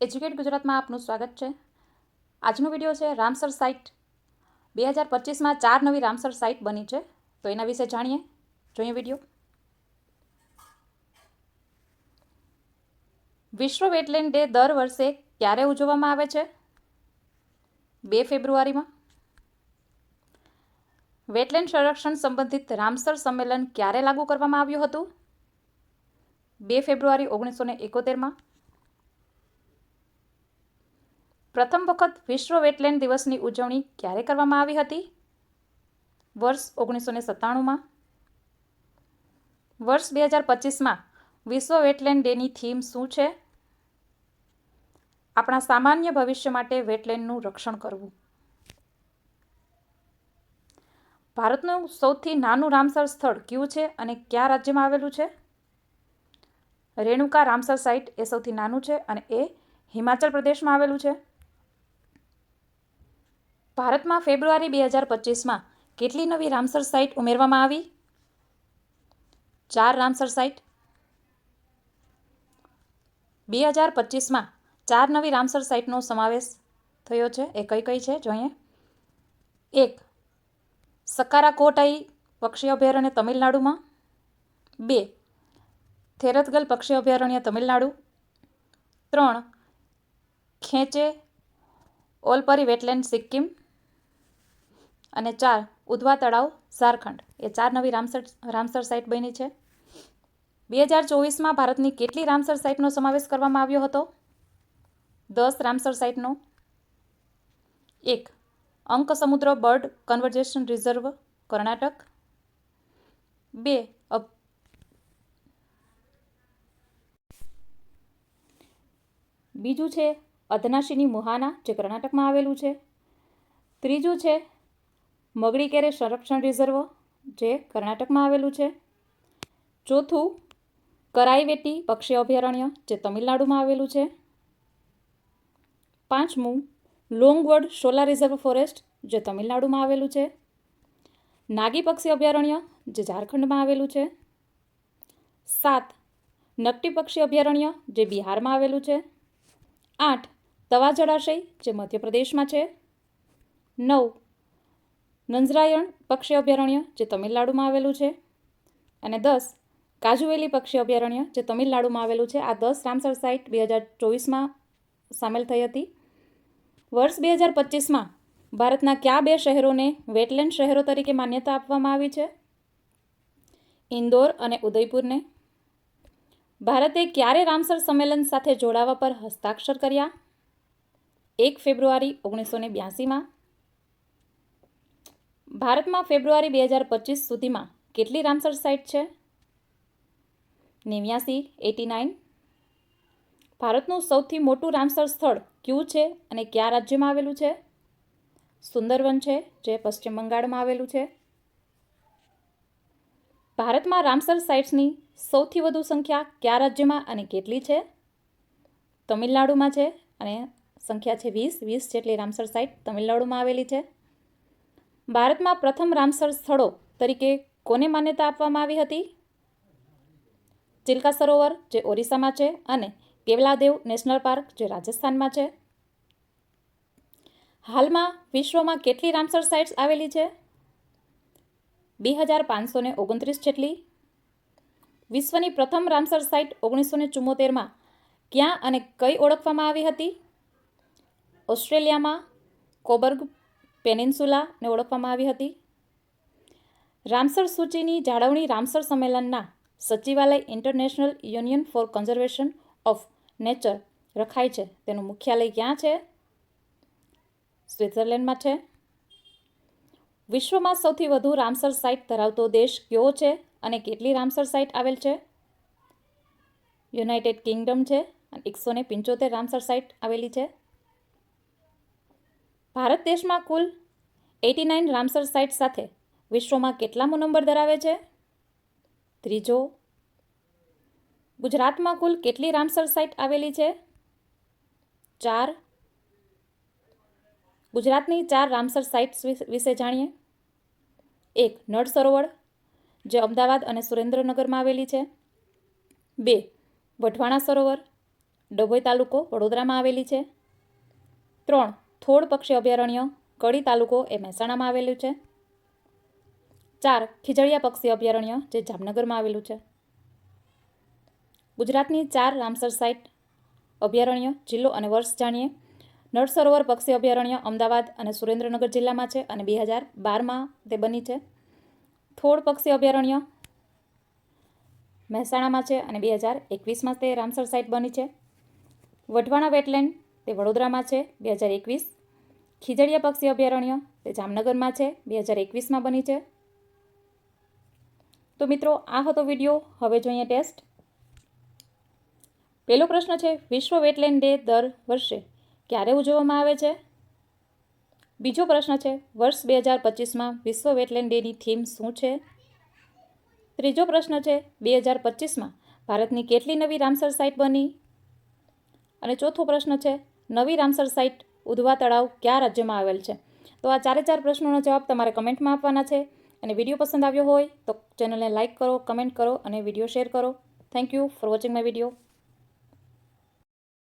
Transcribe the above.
Educate ગુજરાતમાં આપનું સ્વાગત છે. આજનો વિડીયો છે રામસર સાઇટ 2025માં 4 નવી રામસર સાઇટ બની છે, તો એના વિશે જોઈએ વિડીયો. વિશ્વ વેટલેન્ડ ડે દર વર્ષે ક્યારે ઉજવવામાં આવે છે? 2 ફેબ્રુઆરીમાં. વેટલેન્ડ સંરક્ષણ સંબંધિત રામસર સંમેલન ક્યારે લાગુ કરવામાં આવ્યું હતું? 2 ફેબ્રુઆરી 1971માં. પ્રથમ વખત વિશ્વ વેટલેન્ડ દિવસની ઉજવણી ક્યારે કરવામાં આવી હતી? વર્ષ 1997માં. વર્ષ 2025માં વિશ્વ વેટલેન્ડ ડેની થીમ શું છે? આપણા સામાન્ય ભવિષ્ય માટે વેટલેન્ડનું રક્ષણ કરવું. ભારતનું સૌથી નાનું રામસર સ્થળ કયું છે અને કયા રાજ્યમાં આવેલું છે? રેણુકા રામસર સાઇટ એ સૌથી નાનું છે અને એ હિમાચલ પ્રદેશમાં આવેલું છે. ભારતમાં ફેબ્રુઆરી 2025માં કેટલી નવી રામસર સાઇટ ઉમેરવામાં આવી? 4 રામસર સાઇટ. 2025માં 4 નવી રામસર સાઇટનો સમાવેશ થયો છે. એ કઈ કઈ છે જોઈએ. 1. સકારાકોટાઈ પક્ષી અભયારણ્ય તમિલનાડુમાં. 2. થેરથગલ પક્ષી અભયારણ્ય તમિલનાડુ. 3. ખેંચે ઓલપરી વેટલેન્ડ સિક્કિમ. અને 4. ઉધવા તળાવ ઝારખંડ. એ 4 નવી રામસર સાઇટ બની છે. 2024માં ભારતની કેટલી રામસર સાઇટનો સમાવેશ કરવામાં આવ્યો હતો? 10 રામસર સાઇટનો. 1. અંક સમુદ્ર બર્ડ કન્ઝર્વેશન રિઝર્વ કર્ણાટક. 2. બીજું છે અધનાશીની મુહાના, જે કર્ણાટકમાં આવેલું છે. ત્રીજું છે મગડીકેરે સંરક્ષણ રિઝર્વ, જે કર્ણાટકમાં આવેલું છે. ચોથું કરાઈવેટી પક્ષી અભયારણ્ય, જે તમિલનાડુમાં આવેલું છે. 5મું લોંગવડ શોલા રિઝર્વ ફોરેસ્ટ, જે તમિલનાડુમાં આવેલું છે. નાગી પક્ષી અભયારણ્ય, જે ઝારખંડમાં આવેલું છે. 7. નકટી પક્ષી અભયારણ્ય, જે બિહારમાં આવેલું છે. 8. તવા જળાશય, જે મધ્યપ્રદેશમાં છે. 9. નંજરાયણ પક્ષી અભયારણ્ય, જે તમિલનાડુમાં આવેલું છે. અને 10. કાજુવેલી પક્ષી અભયારણ્ય, જે તમિલનાડુમાં આવેલું છે. આ 10 રામસર સાઇટ 2024માં સામેલ થઈ હતી. વર્ષ 2025માં ભારતના કયા 2 શહેરોને વેટલેન્ડ શહેરો તરીકે માન્યતા આપવામાં આવી છે? ઇન્દોર અને ઉદયપુરને. ભારતે ક્યારે રામસર સંમેલન સાથે જોડાવા પર હસ્તાક્ષર કર્યા? 1 ફેબ્રુઆરી 1982માં. ભારતમાં ફેબ્રુઆરી 2025 સુધીમાં કેટલી રામસર સાઇટ છે? 89. ભારતનું સૌથી મોટું રામસર સ્થળ કયું છે અને કયા રાજ્યમાં આવેલું છે? સુંદરવન છે, જે પશ્ચિમ બંગાળમાં આવેલું છે. ભારતમાં રામસર સાઇટ્સની સૌથી વધુ સંખ્યા કયા રાજ્યમાં અને કેટલી છે? તમિલનાડુમાં છે અને સંખ્યા છે 20 જેટલી રામસર સાઇટ તમિલનાડુમાં આવેલી છે. ભારતમાં પ્રથમ રામસર સ્થળો તરીકે કોને માન્યતા આપવામાં આવી હતી? ચિલ્કા સરોવર, જે ઓરિસ્સામાં છે, અને કેવલાદેવ નેશનલ પાર્ક, જે રાજસ્થાનમાં છે. હાલમાં વિશ્વમાં કેટલી રામસર સાઇટ્સ આવેલી છે? 2529 જેટલી. વિશ્વની પ્રથમ રામસર સાઇટ 1974માં ક્યાં અને કઈ ઓળખવામાં આવી હતી? ઓસ્ટ્રેલિયામાં કોબર્ગ પેનિન્સુલાને ઓળખવામાં આવી હતી. રામસર સૂચિની જાળવણી રામસર સંમેલનના સચિવાલય international union for conservation of nature રખાય છે. તેનું મુખ્યાલય ક્યાં છે? સ્વિટ્ઝરલેન્ડમાં છે. વિશ્વમાં સૌથી વધુ રામસર સાઇટ ધરાવતો દેશ કયો છે અને કેટલી રામસર સાઇટ આવેલ છે? યુનાઇટેડ કિંગડમ છે અને 175 રામસર સાઇટ આવેલી છે. ભારત દેશમાં કુલ 89 રામસર સાઇટ સાથે વિશ્વમાં કેટલામો નંબર ધરાવે છે? 3જો. ગુજરાતમાં કુલ કેટલી રામસર સાઇટ આવેલી છે? 4. ગુજરાતની 4 રામસર સાઇટ્સ વિશે જાણીએ. 1. નળ સરોવર, જે અમદાવાદ અને સુરેન્દ્રનગરમાં આવેલી છે. 2. વઢવાણા સરોવર, ડભોઈ તાલુકો વડોદરામાં આવેલી છે. 3 થોડ પક્ષી અભયારણ્ય કડી તાલુકો એ મહેસાણામાં આવેલું છે. 4 ખીજડીયા પક્ષી અભયારણ્ય જે જામનગરમાં આવેલું છે. ગુજરાતની 4 રામસર સાઇટ અભયારણ્ય જિલ્લો અને વર્ષ જાણીએ. નળ સરોવર પક્ષી અભયારણ્ય અમદાવાદ અને સુરેન્દ્રનગર જિલ્લામાં છે અને 2012માં તે બની છે. થોડ પક્ષી અભયારણ્ય મહેસાણામાં છે અને 2021માં તે રામસર સાઇટ બની છે. વઢવાણા વેટલેન્ડ તે વડોદરામાં છે 2021. ખીજડીયા પક્ષી અભયારણ્ય તે જામનગરમાં છે 2021માં બની છે. તો મિત્રો આ હતો વિડીયો. હવે જોઈએ ટેસ્ટ. પહેલો પ્રશ્ન છે, વિશ્વ વેટલેન્ડ ડે દર વર્ષે ક્યારે ઉજવવામાં આવે છે? બીજો પ્રશ્ન છે, વર્ષ 2025માં વિશ્વ વેટલેન્ડ ડેની થીમ શું છે? ત્રીજો પ્રશ્ન છે, 2025માં ભારતની કેટલી નવી રામસર સાઇટ બની? અને ચોથો પ્રશ્ન છે, નવી રામસર સાઇટ ઉધવા તળાવ કયા રાજ્યમાં આવેલ છે? તો આ 4 પ્રશ્નોનો જવાબ તમારે કમેન્ટમાં આપવાના છે. અને વિડીયો પસંદ આવ્યો હોય તો ચેનલને લાઇક કરો, કમેન્ટ કરો અને વિડીયો શેર કરો. Thank you for watching my video.